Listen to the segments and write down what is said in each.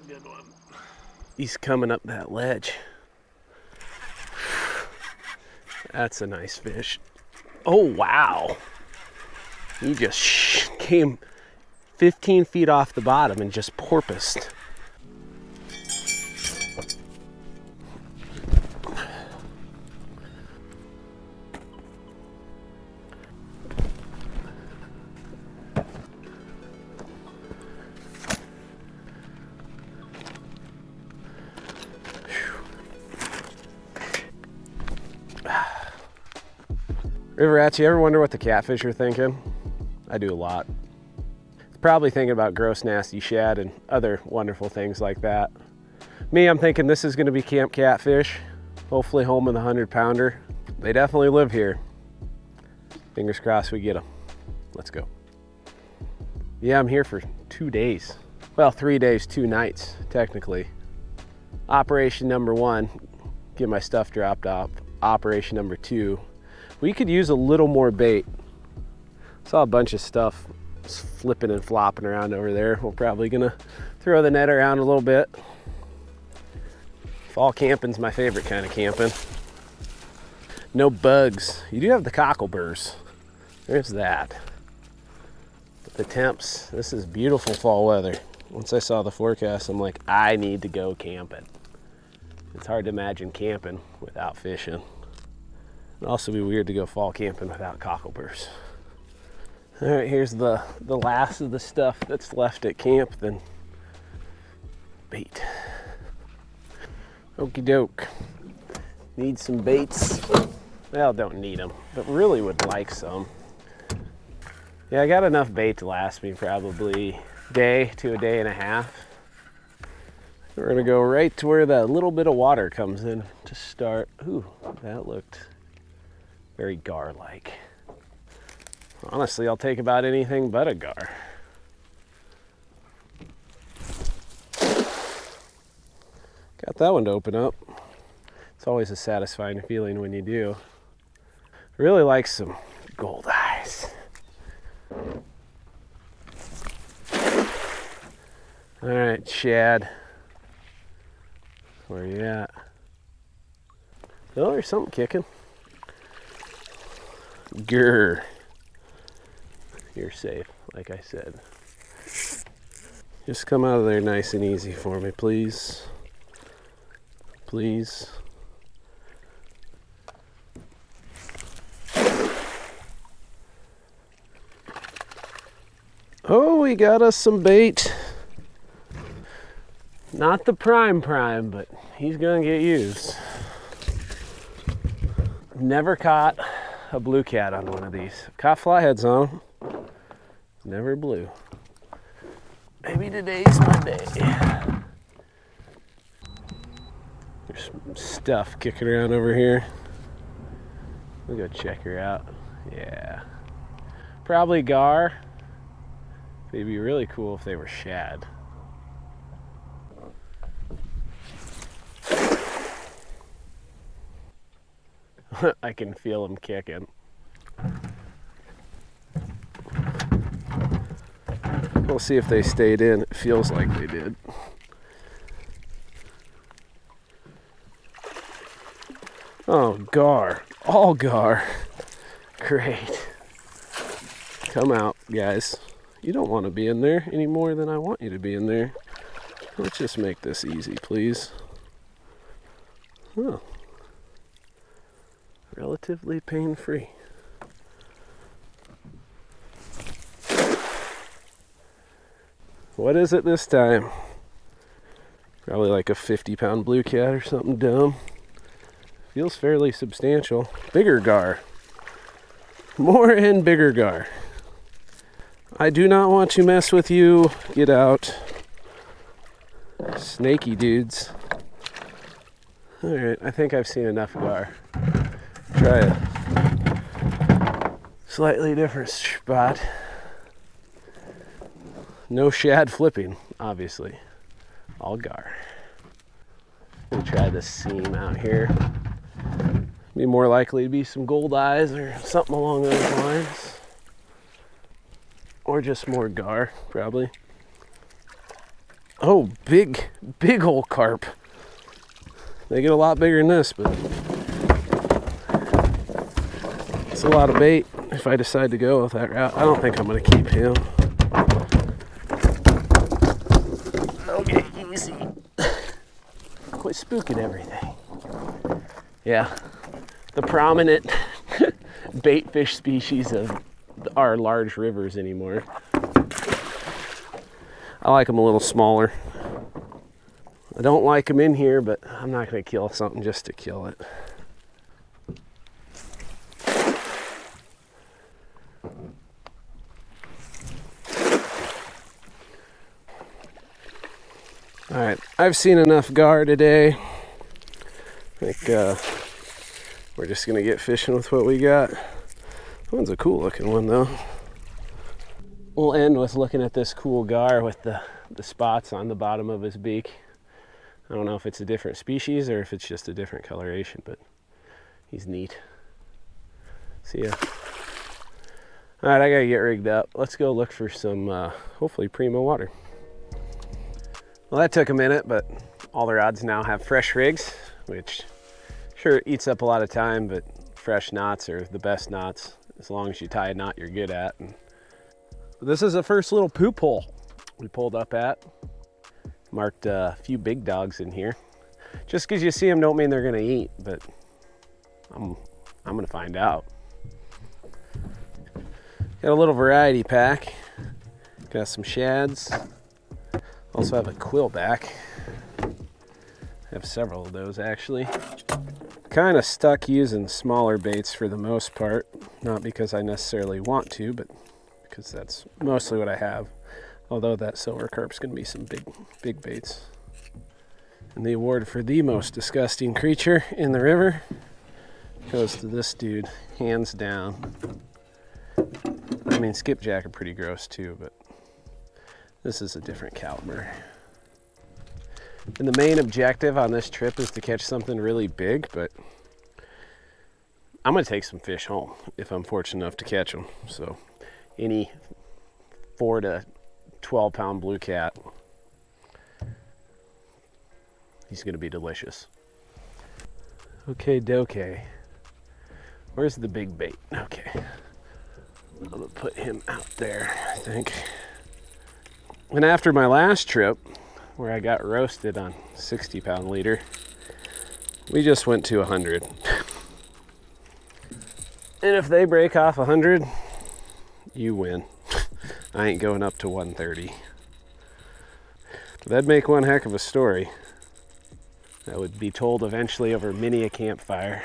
good one. He's coming up that ledge. That's a nice fish. Oh, wow. He just came 15 feet off the bottom and just porpoised. River rats, you ever wonder what the catfish are thinking? I do a lot. Probably thinking about gross, nasty shad and other wonderful things like that. Me, I'm thinking this is gonna be camp catfish, hopefully home in the 100-pounder. They definitely live here. Fingers crossed we get them. Let's go. Yeah, I'm here for 2 days. Well, 3 days, 2 nights, technically. Operation number 1, get my stuff dropped off. Operation number 2, we could use a little more bait. Saw a bunch of stuff flipping and flopping around over there. We're probably gonna throw the net around a little bit. Fall camping's my favorite kind of camping. No bugs. You do have the cockleburs. There's that. But the temps, this is beautiful fall weather. Once I saw the forecast, I'm like, I need to go camping. It's hard to imagine camping without fishing. It'd also be weird to go fall camping without cockleburs. All right, here's the last of the stuff that's left at camp, then bait. Okie doke. Need some baits. Well, don't need them, but really would like some. Yeah, I got enough bait to last me probably a day to a day and a half. We're gonna go right to where that little bit of water comes in to start. Ooh, that looked very gar-like. Honestly, I'll take about anything but a gar. Got that one to open up. It's always a satisfying feeling when you do. Really like some gold eyes. All right, shad. Where you at? Oh, there's something kicking. Grr. You're safe, like I said. Just come out of there nice and easy for me, please. Please. Oh, we got us some bait. Not the prime, but he's gonna get used. Never caught a blue cat on one of these. Caught flyheads on them. Never blue. Maybe today's my day. There's some stuff kicking around over here. We'll go check her out. Yeah. Probably gar. It'd be really cool if they were shad. I can feel them kicking. We'll see if they stayed in. It feels like they did. Oh, gar. All gar. Great. Come out, guys. You don't want to be in there any more than I want you to be in there. Let's just make this easy, please. Oh. Relatively pain-free. What is it this time? Probably like a 50-pound blue cat or something dumb. Feels fairly substantial. Bigger gar. More and bigger gar. I do not want to mess with you. Get out. Snaky dudes. Alright, I think I've seen enough gar. Try it. Slightly different spot. No shad flipping, obviously. All gar. We'll try this seam out here. Be more likely to be some gold eyes or something along those lines. Or just more gar, probably. Oh, big old carp. They get a lot bigger than this, but it's a lot of bait if I decide to go with that route. I don't think I'm going to keep him. Okay, easy. Quit spooking everything. Yeah, the prominent bait fish species of our large rivers anymore. I like them a little smaller. I don't like them in here, but I'm not going to kill something just to kill it. All right, I've seen enough gar today. I think we're just going to get fishing with what we got. That one's a cool looking one though. We'll end with looking at this cool gar with the spots on the bottom of his beak. I don't know if it's a different species or if it's just a different coloration, but he's neat. See ya. All right, I gotta get rigged up. Let's go look for some, hopefully primo water. Well, that took a minute, but all the rods now have fresh rigs, which sure eats up a lot of time, but fresh knots are the best knots. As long as you tie a knot you're good at. And this is the first little poop hole we pulled up at. Marked a few big dogs in here. Just because you see them don't mean they're gonna eat, but I'm gonna find out. Got a little variety pack. Got some shads. Also have a quillback. I have several of those actually. Kind of stuck using smaller baits for the most part. Not because I necessarily want to, but because that's mostly what I have. Although that silver carp's gonna be some big baits. And the award for the most disgusting creature in the river goes to this dude, hands down. I mean, skipjack are pretty gross too, but this is a different caliber. And the main objective on this trip is to catch something really big, but I'm gonna take some fish home if I'm fortunate enough to catch them. So any 4 to 12 pound blue cat, he's gonna be delicious. Okay, doke. Where's the big bait? Okay. I'm gonna put him out there, I think. And after my last trip, where I got roasted on 60 pound leader, we just went to 100. And if they break off 100, you win. I ain't going up to 130. That'd make one heck of a story. That would be told eventually over many a campfire.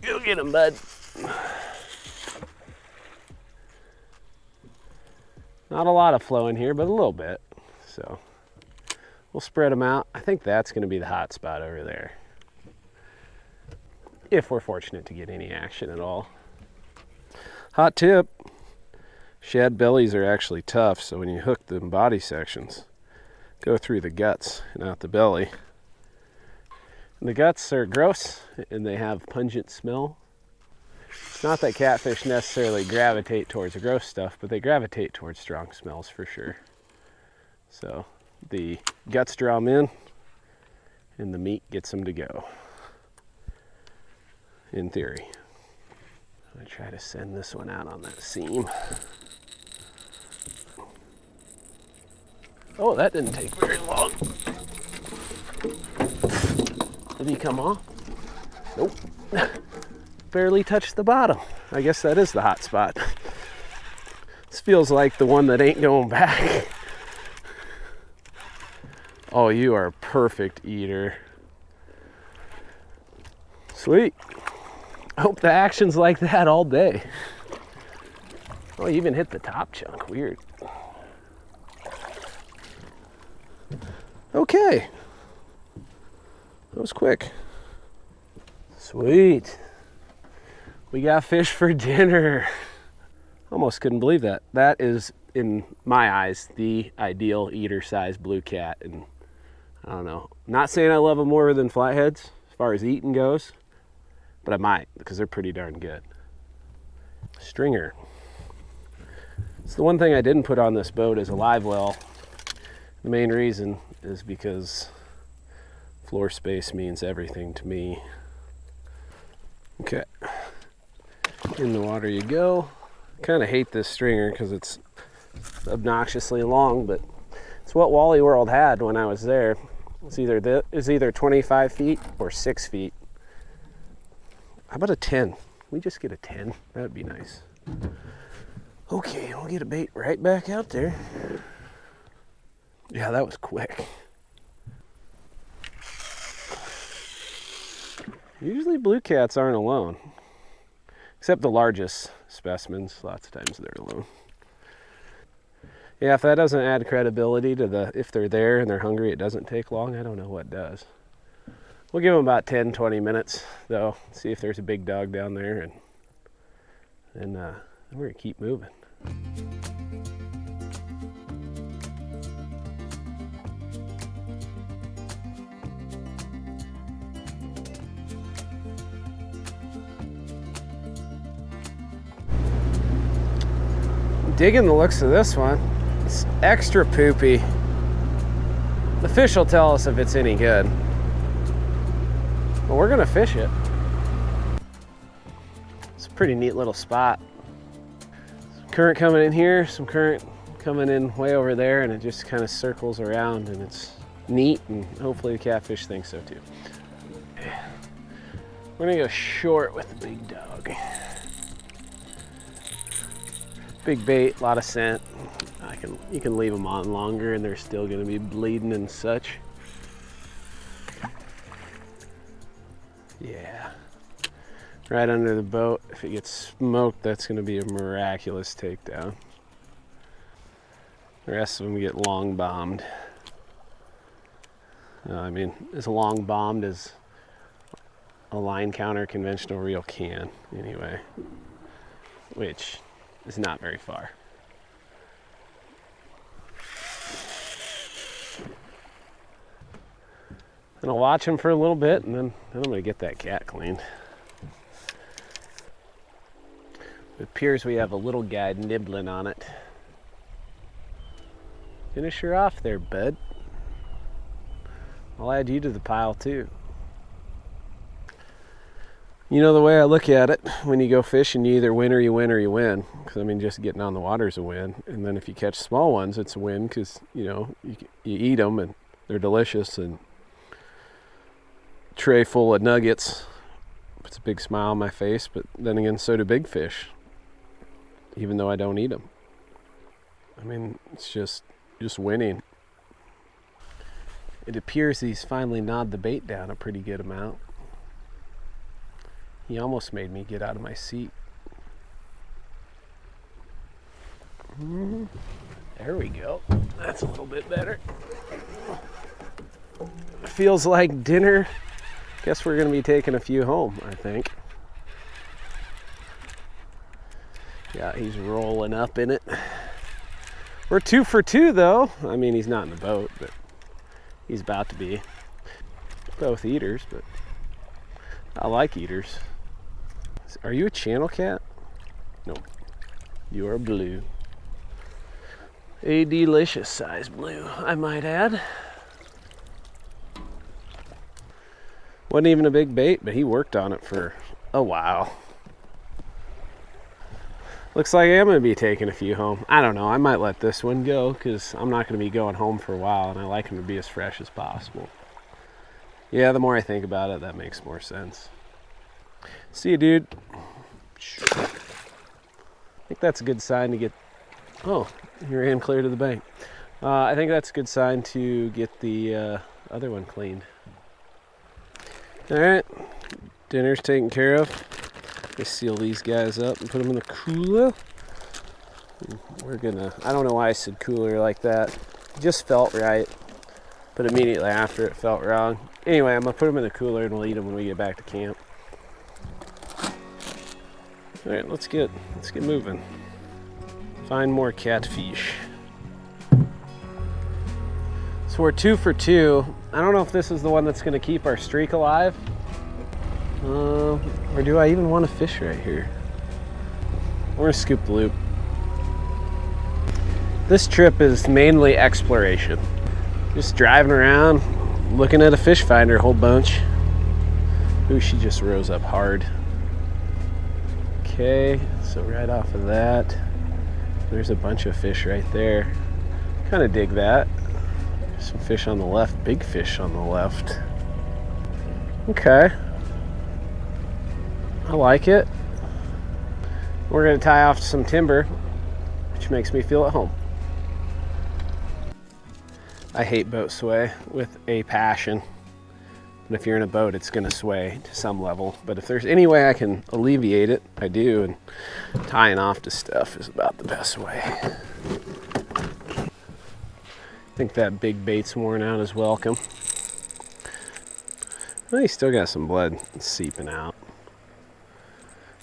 Go get him, bud. Not a lot of flow in here, but a little bit. So we'll spread them out. I think that's going to be the hot spot over there, if we're fortunate to get any action at all. Hot tip, shad bellies are actually tough, so when you hook them body sections, go through the guts and out the belly. And the guts are gross and they have pungent smell. It's not that catfish necessarily gravitate towards the gross stuff, but they gravitate towards strong smells for sure. So the guts draw them in and the meat gets them to go, in theory. I'm gonna try to send this one out on that seam. Oh, that didn't take very long. Did he come off? Nope. Barely touched the bottom. I guess that is the hot spot. This feels like the one that ain't going back. Oh, you are a perfect eater. Sweet. I hope the action's like that all day. Oh, you even hit the top chunk. Weird. Okay. That was quick. Sweet. We got fish for dinner. Almost couldn't believe that. That is, in my eyes, the ideal eater size blue cat. And I don't know. Not saying I love them more than flatheads as far as eating goes, but I might because they're pretty darn good. Stringer. It's the one thing I didn't put on this boat is a live well. The main reason is because floor space means everything to me. Okay, in the water you go. Kind of hate this stringer because it's obnoxiously long, but it's what Wally World had when I was there. It's either 25 feet or 6 feet. How about a 10? We just get a 10. That would be nice. Okay, we'll get a bait right back out there. Yeah, that was quick. Usually blue cats aren't alone, except the largest specimens. Lots of times they're alone. Yeah, if that doesn't add credibility to if they're there and they're hungry, it doesn't take long, I don't know what does. We'll give them about 10, 20 minutes, though, see if there's a big dog down there, and we're gonna keep moving. Digging the looks of this one. It's extra poopy. The fish will tell us if it's any good. But we're gonna fish it. It's a pretty neat little spot. Some current coming in here, some current coming in way over there, and it just kind of circles around, and it's neat, and hopefully the catfish thinks so too. We're gonna go short with the big dog. Big bait, a lot of scent. You can leave them on longer and they're still gonna be bleeding and such. Yeah. Right under the boat. If it gets smoked, that's gonna be a miraculous takedown. The rest of them get long bombed. I mean, as long bombed as a line counter conventional reel can, anyway. Which is not very far. And I'll watch him for a little bit, and then I'm gonna get that cat cleaned. It appears we have a little guy nibbling on it. Finish her off there, bud. I'll add you to the pile too. You know, the way I look at it, when you go fishing, you either win or you win or you win. Because, I mean, just getting on the water is a win. And then if you catch small ones, it's a win because, you know, you eat them and they're delicious. And tray full of nuggets puts a big smile on my face. But then again, so do big fish, even though I don't eat them. I mean, it's just winning. It appears he's finally gnawed the bait down a pretty good amount. He almost made me get out of my seat. There we go. That's a little bit better. Feels like dinner. Guess we're gonna be taking a few home, I think. Yeah, he's rolling up in it. We're 2 for 2 though. I mean, he's not in the boat, but he's about to be. Both eaters, but I like eaters. Are you a channel cat? Nope. You are blue. A delicious size blue, I might add. Wasn't even a big bait, but he worked on it for a while. Looks like I am going to be taking a few home. I don't know, I might let this one go because I'm not going to be going home for a while and I like him to be as fresh as possible. Yeah, the more I think about it, that makes more sense. See you, dude. I think that's a good sign to get... Oh, he ran clear to the bank. I think that's a good sign to get the other one cleaned. All right, dinner's taken care of. Let's seal these guys up and put them in the cooler. We're gonna... I don't know why I said cooler like that. It just felt right, but immediately after it felt wrong. Anyway, I'm gonna put them in the cooler and we'll eat them when we get back to camp. All right, let's get moving. Find more catfish. So we're 2 for 2. I don't know if this is the one that's gonna keep our streak alive. Or do I even want to fish right here? We're gonna scoop the loop. This trip is mainly exploration. Just driving around, looking at a fish finder a whole bunch. Ooh, she just rose up hard. Okay, so right off of that, there's a bunch of fish right there. Kind of dig that. Some fish on the left, big fish on the left. Okay. I like it. We're gonna tie off some timber, which makes me feel at home. I hate boat sway with a passion. But if you're in a boat, it's gonna sway to some level. But if there's any way I can alleviate it, I do, and tying off to stuff is about the best way. I think that big bait's worn out is welcome. Well, he's still got some blood seeping out.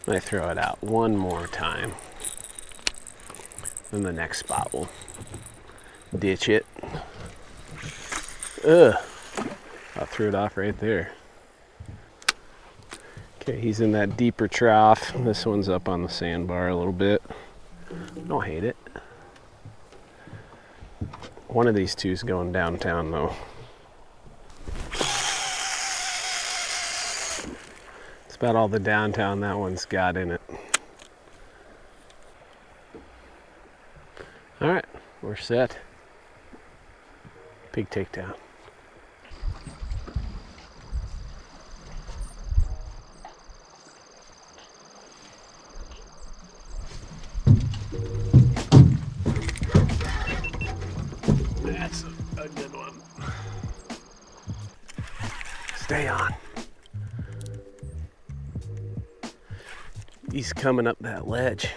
I throw it out one more time. Then the next spot will ditch it. Ugh. I threw it off right there. Okay, he's in that deeper trough. This one's up on the sandbar a little bit. Don't hate it. One of these two's going downtown though. It's about all the downtown that one's got in it. All right, we're set. Big takedown. That's a good one. Stay on. He's coming up that ledge.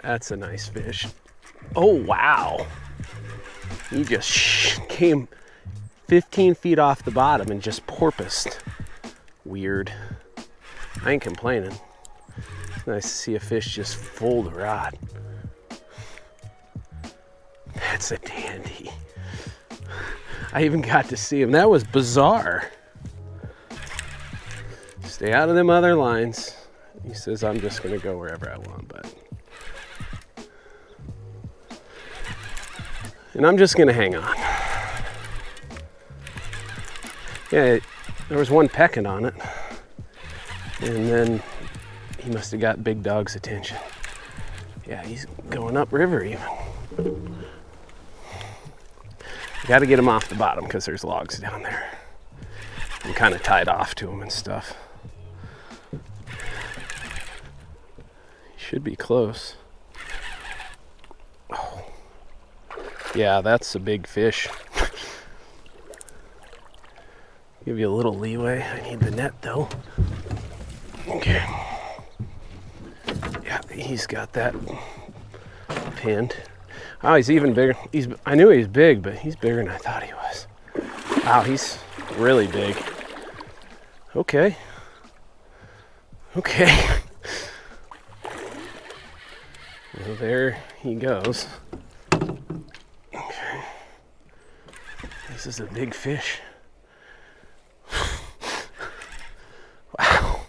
That's a nice fish. Oh, wow. He just came 15 feet off the bottom and just porpoised. Weird. I ain't complaining. It's nice to see a fish just fold a rod. That's a dandy. I even got to see him. That was bizarre. Stay out of them other lines. He says I'm just gonna go wherever I want, but. And I'm just gonna hang on. Yeah, there was one pecking on it. And then he must have got Big Dog's attention. Yeah, he's going upriver even. Got to get him off the bottom because there's logs down there. I'm kind of tied off to him and stuff. He should be close. Oh. Yeah, that's a big fish. Give you a little leeway. I need the net though. Okay. Yeah, he's got that pinned. Oh, he's even bigger. I knew he was big, but he's bigger than I thought he was. Wow, he's really big. Okay. Okay. Well, there he goes. Okay. This is a big fish. Wow.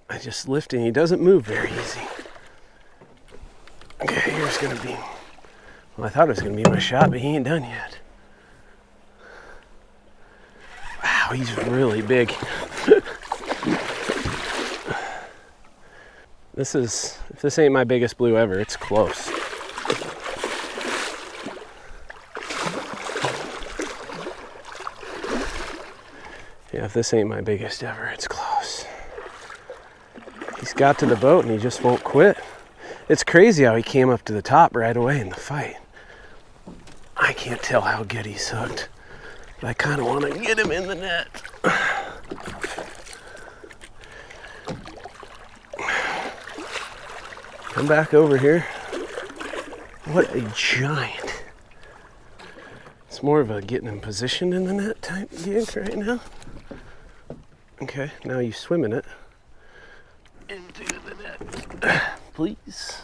I just lift and he doesn't move very easy. Okay, here's gonna be, well, I thought it was gonna be my shot, but he ain't done yet. Wow, he's really big. If this ain't my biggest blue ever, it's close. Yeah, if this ain't my biggest ever, it's close. He's got to the boat and he just won't quit. It's crazy how he came up to the top right away in the fight. I can't tell how good he's hooked, but I kind of want to get him in the net. Come back over here. What a giant. It's more of a getting him positioned in the net type gig right now. Okay, now you swim in it. Into the net. Please.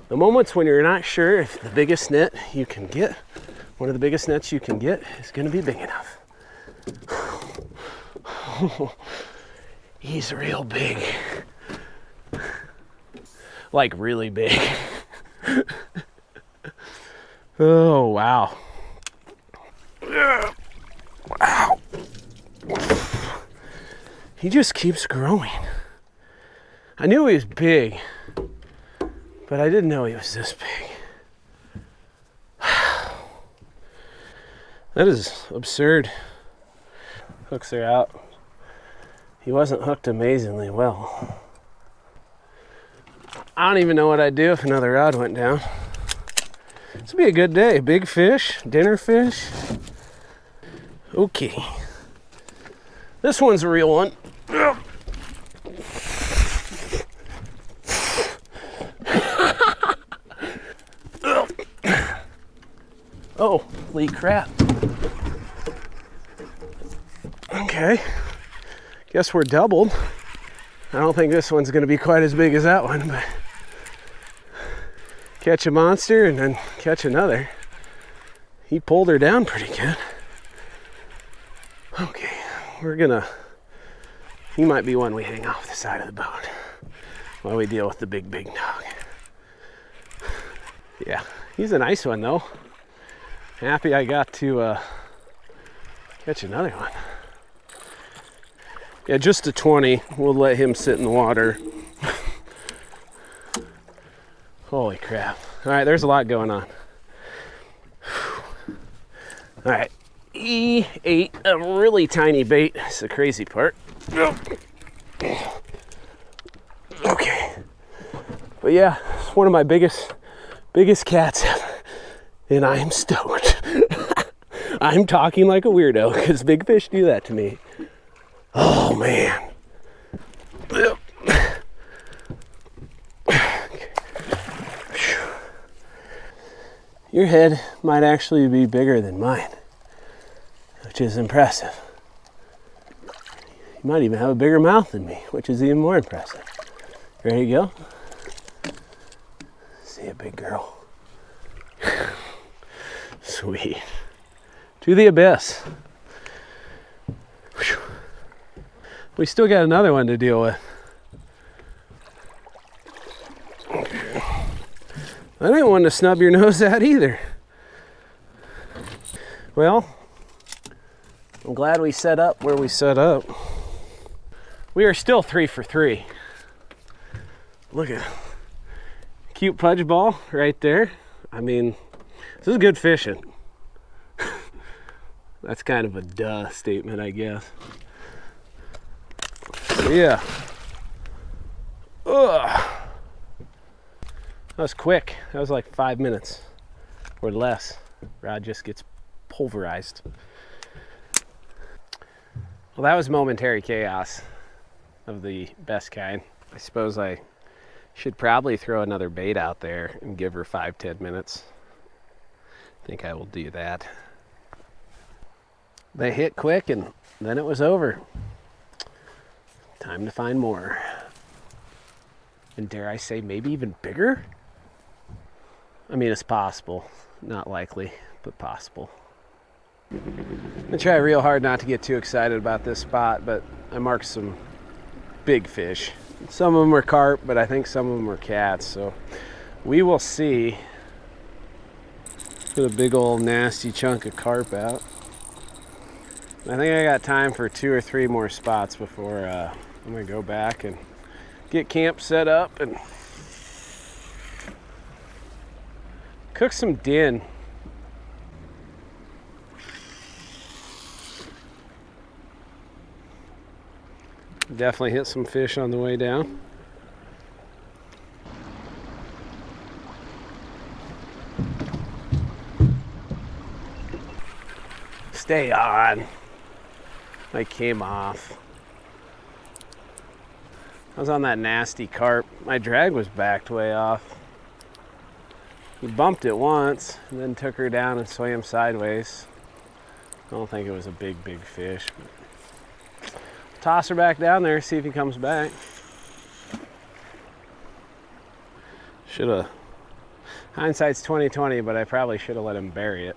The moments when you're not sure if the biggest net you can get, one of the biggest nets you can get is going to be big enough. He's real big. Like really big. Oh, wow. Wow. He just keeps growing. I knew he was big, but I didn't know he was this big. That is absurd. Hooks are out. He wasn't hooked amazingly well. I don't even know what I'd do if another rod went down. This would be a good day. Big fish, dinner fish. Okay. This one's a real one. Oh, holy crap. Okay. Guess we're doubled. I don't think this one's going to be quite as big as that one, but catch a monster and then catch another. He pulled her down pretty good. Okay, he might be one we hang off the side of the boat while we deal with the big dog. Yeah, he's a nice one though. Happy I got to catch another one. Yeah, just a 20. We'll let him sit in the water. Holy crap. All right, there's a lot going on. All right, he ate a really tiny bait. That's the crazy part. Okay. But yeah, it's one of my biggest cats ever. And I am stoked. I'm talking like a weirdo because big fish do that to me. Oh man. Your head might actually be bigger than mine, which is impressive. You might even have a bigger mouth than me, which is even more impressive. Ready to go? See a big girl. Sweet. To the abyss. Whew. We still got another one to deal with. I didn't want to snub your nose at either. Well, I'm glad we set up where we set up. We are still 3 for 3. Look at cute pudge ball right there. I mean, this is good fishing. That's kind of a duh statement, I guess. So yeah. Ugh. That was quick. That was like 5 minutes or less. Rod just gets pulverized. Well, that was momentary chaos of the best kind. I suppose I should probably throw another bait out there and give her 5-10 minutes. I think I will do that. They hit quick and then it was over. Time to find more. And dare I say, maybe even bigger? I mean, it's possible. Not likely, but possible. I'm gonna try real hard not to get too excited about this spot, but I marked some big fish. Some of them were carp, but I think some of them were cats, so we will see. Put a big old nasty chunk of carp out. I think I got time for 2 or 3 more spots before I'm gonna go back and get camp set up and cook some din. Definitely hit some fish on the way down. Stay on. I came off. I was on that nasty carp. My drag was backed way off. He bumped it once and then took her down and swam sideways. I don't think it was a big fish. Toss her back down there, see if he comes back. Should've. Hindsight's 20/20, but I probably should have let him bury it.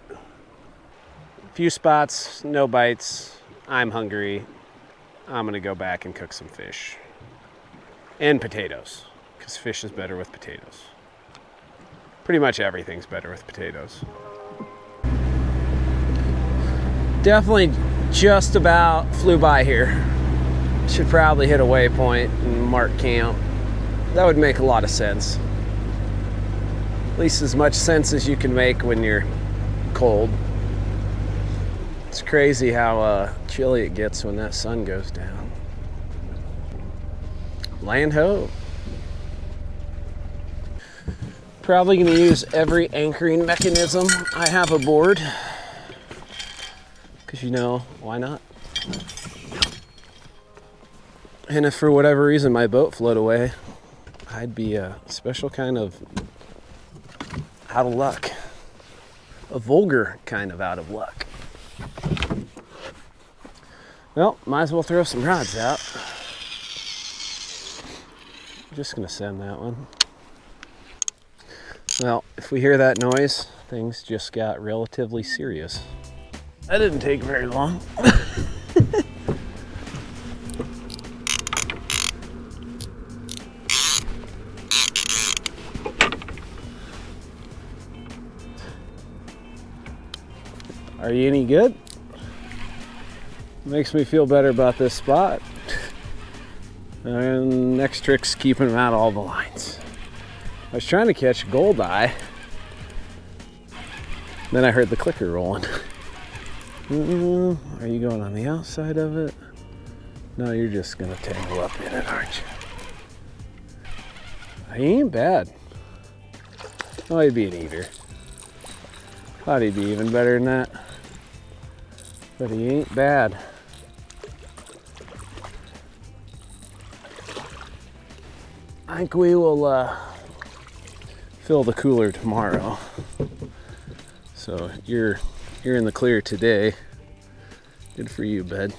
Few spots, no bites. I'm hungry. I'm gonna go back and cook some fish and potatoes because fish is better with potatoes. Pretty much everything's better with potatoes. Definitely just about flew by here. Should probably hit a waypoint and mark camp. That would make a lot of sense. At least as much sense as you can make when you're cold. It's crazy how chilly it gets when that sun goes down. Land ho. Probably going to use every anchoring mechanism I have aboard. Because you know, why not? And if for whatever reason my boat float away, I'd be a special kind of out of luck. A vulgar kind of out of luck. Well, might as well throw some rods out. Just gonna send that one. Well, if we hear that noise, things just got relatively serious. That didn't take very long. Are you any good? Makes me feel better about this spot. And next trick's keeping them out of all the lines. I was trying to catch goldeye. Then I heard the clicker rolling. Are you going on the outside of it? No, you're just gonna tangle up in it, aren't you? He ain't bad. Oh, he'd be an eater. Thought he'd be even better than that. But he ain't bad. I think we will fill the cooler tomorrow. So you're in the clear today. Good for you, bud.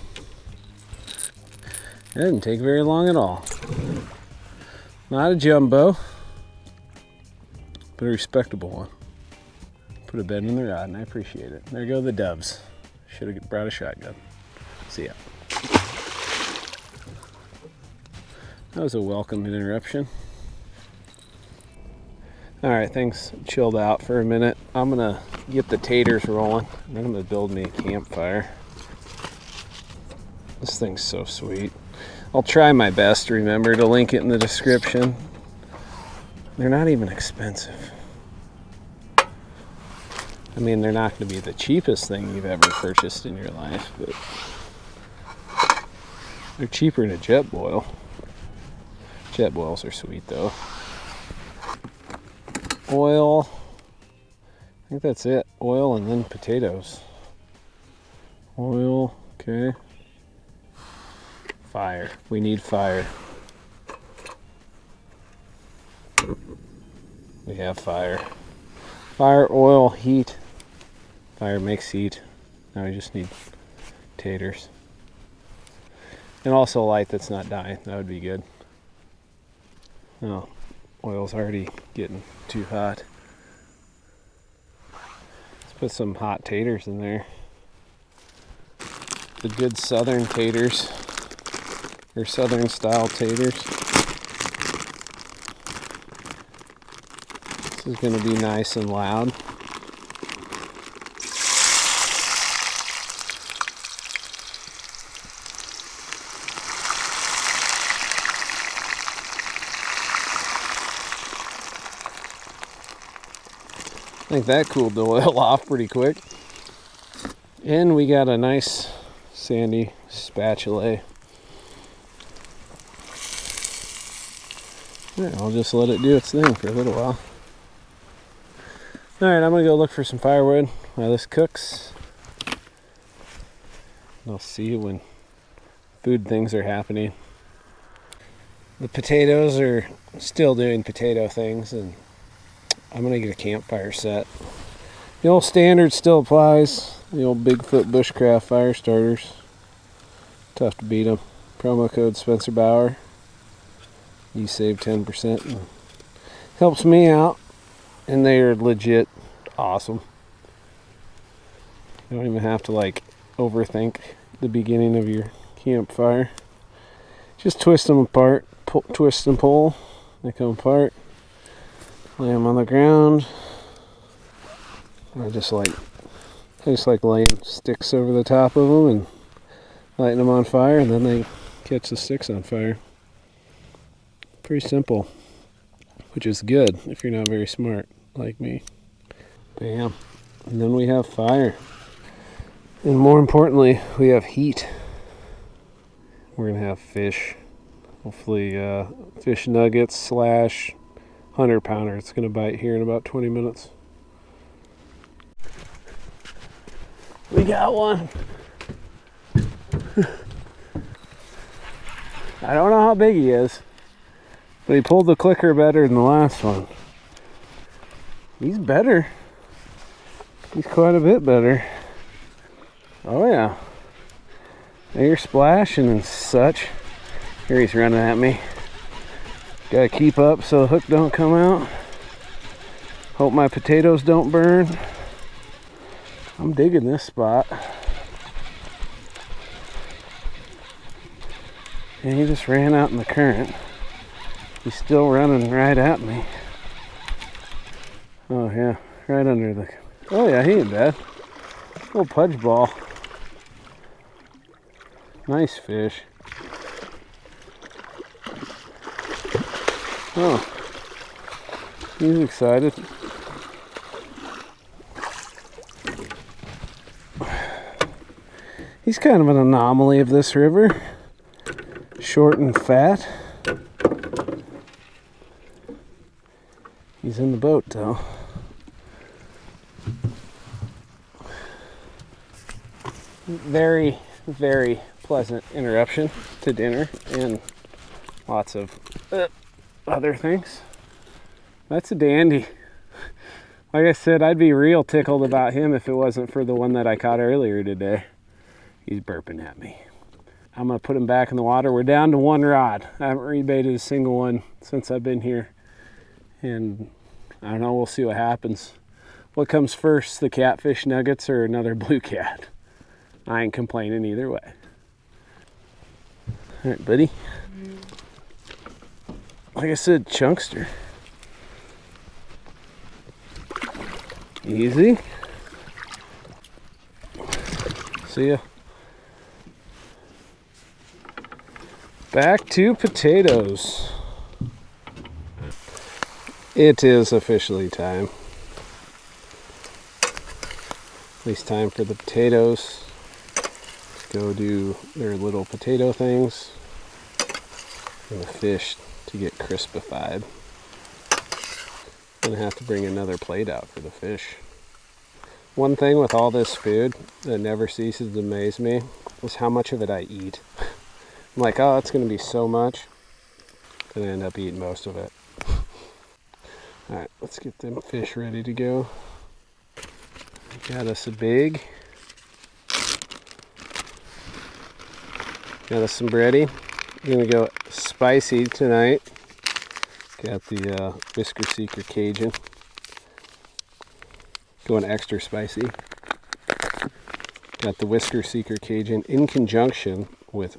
It didn't take very long at all. Not a jumbo, but a respectable one. Put a bend in the rod, and I appreciate it. There go the doves. Should have brought a shotgun. See ya. That was a welcome interruption. All right, things chilled out for a minute. I'm gonna get the taters rolling, and then I'm gonna build me a campfire. This thing's so sweet. I'll try my best to remember to link it in the description. They're not even expensive. I mean, they're not going to be the cheapest thing you've ever purchased in your life, but they're cheaper than a Jetboil. Jetboils are sweet, though. Oil. I think that's it. Oil and then potatoes. Oil, okay. Fire. We need fire. We have fire. Fire, oil, heat. Fire makes heat. Now we just need taters. And also light that's not dying. That would be good. Oh, oil's already getting too hot. Let's put some hot taters in there. The good southern taters. Or southern style taters. This is going to be nice and loud. I think that cooled the oil off pretty quick. And we got a nice sandy spatula. Yeah, I'll just let it do its thing for a little while. Alright, I'm going to go look for some firewood while this cooks. I'll see you when food things are happening. The potatoes are still doing potato things, and I'm going to get a campfire set. The old standard still applies. The old Bigfoot Bushcraft fire starters. Tough to beat them. Promo code Spencer Bauer. You save 10%. And helps me out. And they are legit awesome. You don't even have to like overthink the beginning of your campfire. Just twist them apart, twist and pull, They come apart, lay them on the ground. I just like laying sticks over the top of them and lighting them on fire, and then they catch the sticks on fire. Pretty simple, which is good if you're not very smart like me. Bam. And then we have fire. And more importantly, we have heat. We're going to have fish. Hopefully fish nuggets / 100-pounder. It's going to bite here in about 20 minutes. We got one. I don't know how big he is, but he pulled the clicker better than the last one. He's better. He's quite a bit better. Oh yeah. They're splashing and such. Here he's running at me. Gotta keep up so the hook don't come out. Hope my potatoes don't burn. I'm digging this spot. And he just ran out in the current. He's still running right at me. Oh yeah, right under the... Oh yeah, he ain't bad. Little pudge ball. Nice fish. Oh, he's excited. He's kind of an anomaly of this river. Short and fat. He's in the boat though. Very, very pleasant interruption to dinner and lots of other things. That's a dandy. Like I said, I'd be real tickled about him if it wasn't for the one that I caught earlier today. He's burping at me. I'm gonna put him back in the water. We're down to one rod. I haven't rebaited a single one since I've been here. And I don't know, we'll see what happens. What comes first, the catfish nuggets or another blue cat? I ain't complaining either way. All right, buddy. Like I said, chunkster. Easy. See ya. Back to potatoes. It is officially time. At least time for the potatoes. Go do their little potato things. And the fish to get crispified. I'm gonna have to bring another plate out for the fish. One thing with all this food that never ceases to amaze me is how much of it I eat. I'm like, oh, it's gonna be so much. Then I end up eating most of it. All right, let's get them fish ready to go. Got us a big. Got us some bready. I'm gonna go spicy tonight. Got the Whisker Seeker Cajun. Going extra spicy. Got the Whisker Seeker Cajun in conjunction with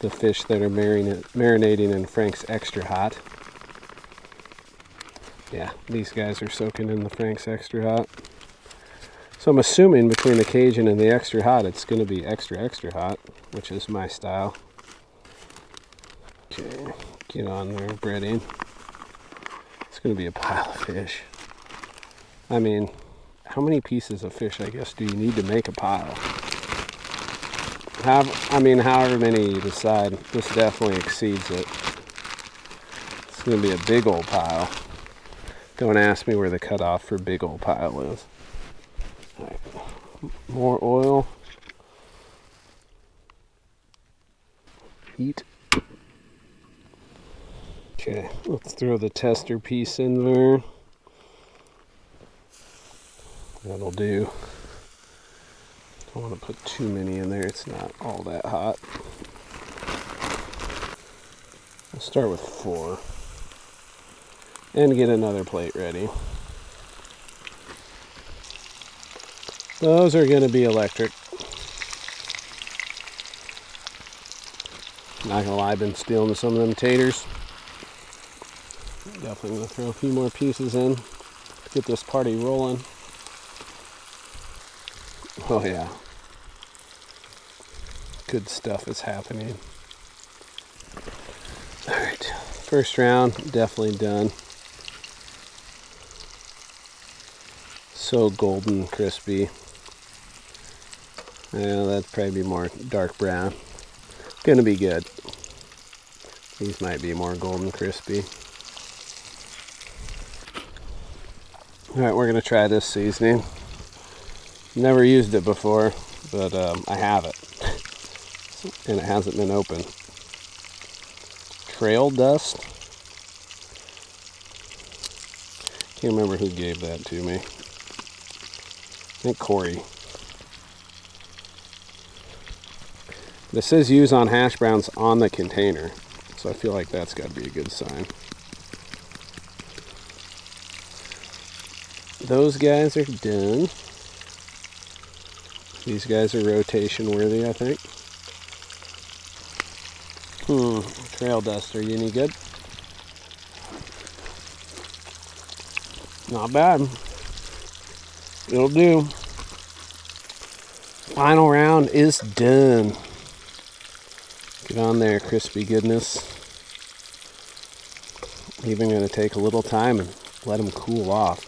the fish that are marinating in Frank's Extra Hot. Yeah, these guys are soaking in the Frank's Extra Hot. So I'm assuming between the Cajun and the Extra Hot, it's going to be extra, extra hot, which is my style. Okay, get on there, breading. It's going to be a pile of fish. I mean, how many pieces of fish, I guess, do you need to make a pile? However many you decide, this definitely exceeds it. It's going to be a big old pile. Don't ask me where the cutoff for big old pile is. All right. More oil. Heat. Okay, let's throw the tester piece in there. That'll do. Don't want to put too many in there, it's not all that hot. I'll start with 4. And get another plate ready. Those are going to be electric. Not going to lie, I've been stealing some of them taters. Definitely gonna throw a few more pieces in to get this party rolling. Oh yeah. Good stuff is happening. All right, first round definitely done. So golden crispy. Yeah, that'd probably be more dark brown. Gonna be good. These might be more golden crispy. All right, we're gonna try this seasoning. Never used it before, but I have it, and it hasn't been opened. Trail dust. Can't remember who gave that to me. I think Corey. This says use on hash browns on the container, so I feel like that's got to be a good sign. Those guys are done. These guys are rotation worthy, I think. Trail dust, are you any good? Not bad. It'll do. Final round is done. Get on there, crispy goodness. Even gonna take a little time and let them cool off.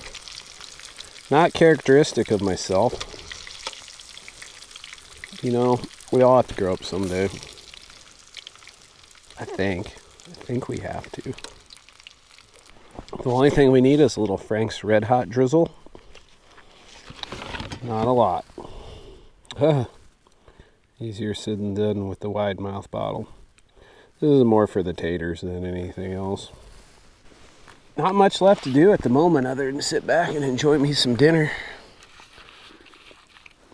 Not characteristic of myself. You know, we all have to grow up someday. I think we have to. The only thing we need is a little Frank's Red Hot drizzle. Not a lot. Easier said than done with the wide mouth bottle. This is more for the taters than anything else. Not much left to do at the moment other than sit back and enjoy me some dinner.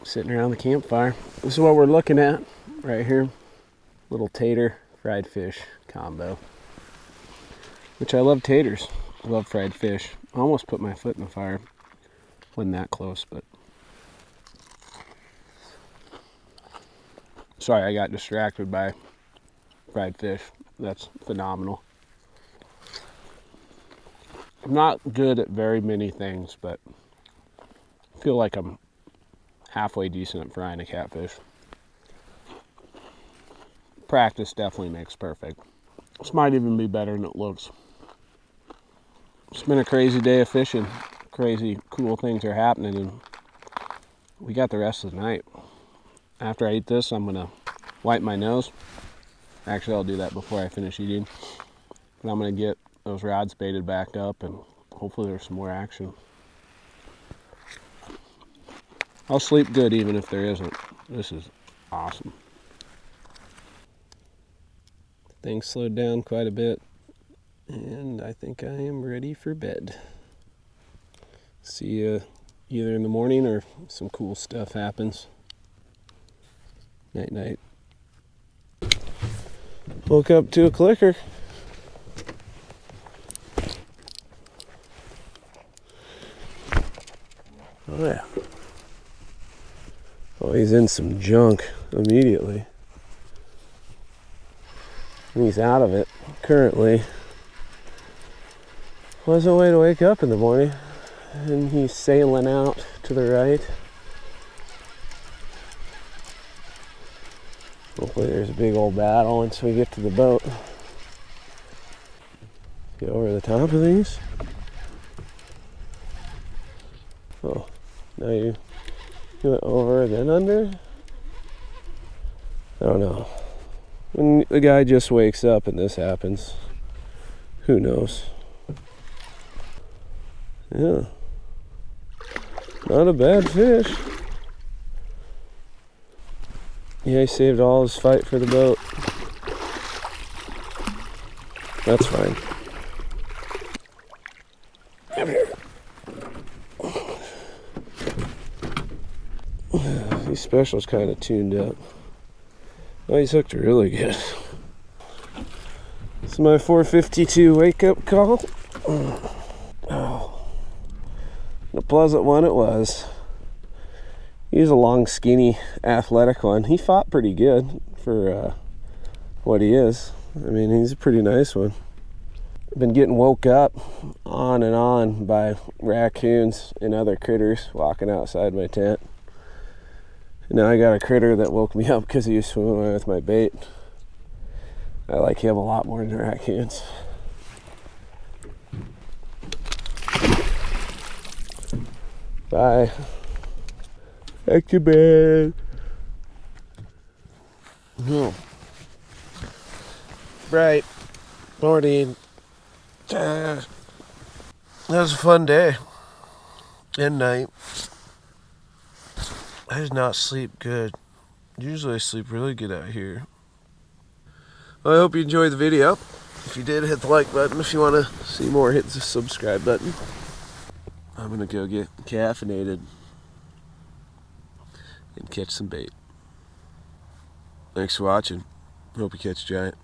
Sitting around the campfire. This is what we're looking at right here. Little tater fried fish combo. Which I love taters. I love fried fish. I almost put my foot in the fire. Wasn't that close, but. Sorry, I got distracted by fried fish. That's phenomenal. I'm not good at very many things, but I feel like I'm halfway decent at frying a catfish. Practice definitely makes perfect. This might even be better than it looks. It's been a crazy day of fishing. Crazy cool things are happening, and we got the rest of the night. After I eat this, I'm gonna wipe my nose. Actually, I'll do that before I finish eating. But I'm gonna get those rods baited back up, and hopefully there's some more action. I'll sleep good even if there isn't. This is awesome. Things slowed down quite a bit, and I think I am ready for bed. See you either in the morning or some cool stuff happens. Night night. Woke up to a clicker. Oh yeah. Oh, he's in some junk immediately. He's out of it currently. Wasn't a way to wake up in the morning. And he's sailing out to the right. Hopefully there's a big old battle once we get to the boat. Get over the top of these. Oh, now you went over then under? I don't know. When the guy just wakes up and this happens, who knows? Yeah. Not a bad fish. Yeah, he saved all his fight for the boat. That's fine. Come here. These specials kind of tuned up. Oh, he's hooked really good. It's my 4:52 wake up call. Oh, a pleasant one it was. He's a long, skinny, athletic one. He fought pretty good for what he is. I mean, he's a pretty nice one. I've been getting woke up on and on by raccoons and other critters walking outside my tent. And now I got a critter that woke me up because he was swimming away with my bait. I like him a lot more than raccoons. Bye. Back to bed. No. Bright morning. That was a fun day and night. I did not sleep good. Usually I sleep really good out here. Well, I hope you enjoyed the video. If you did, hit the like button. If you want to see more, hit the subscribe button. I'm going to go get caffeinated and catch some bait. Thanks for watching. Hope you catch a giant.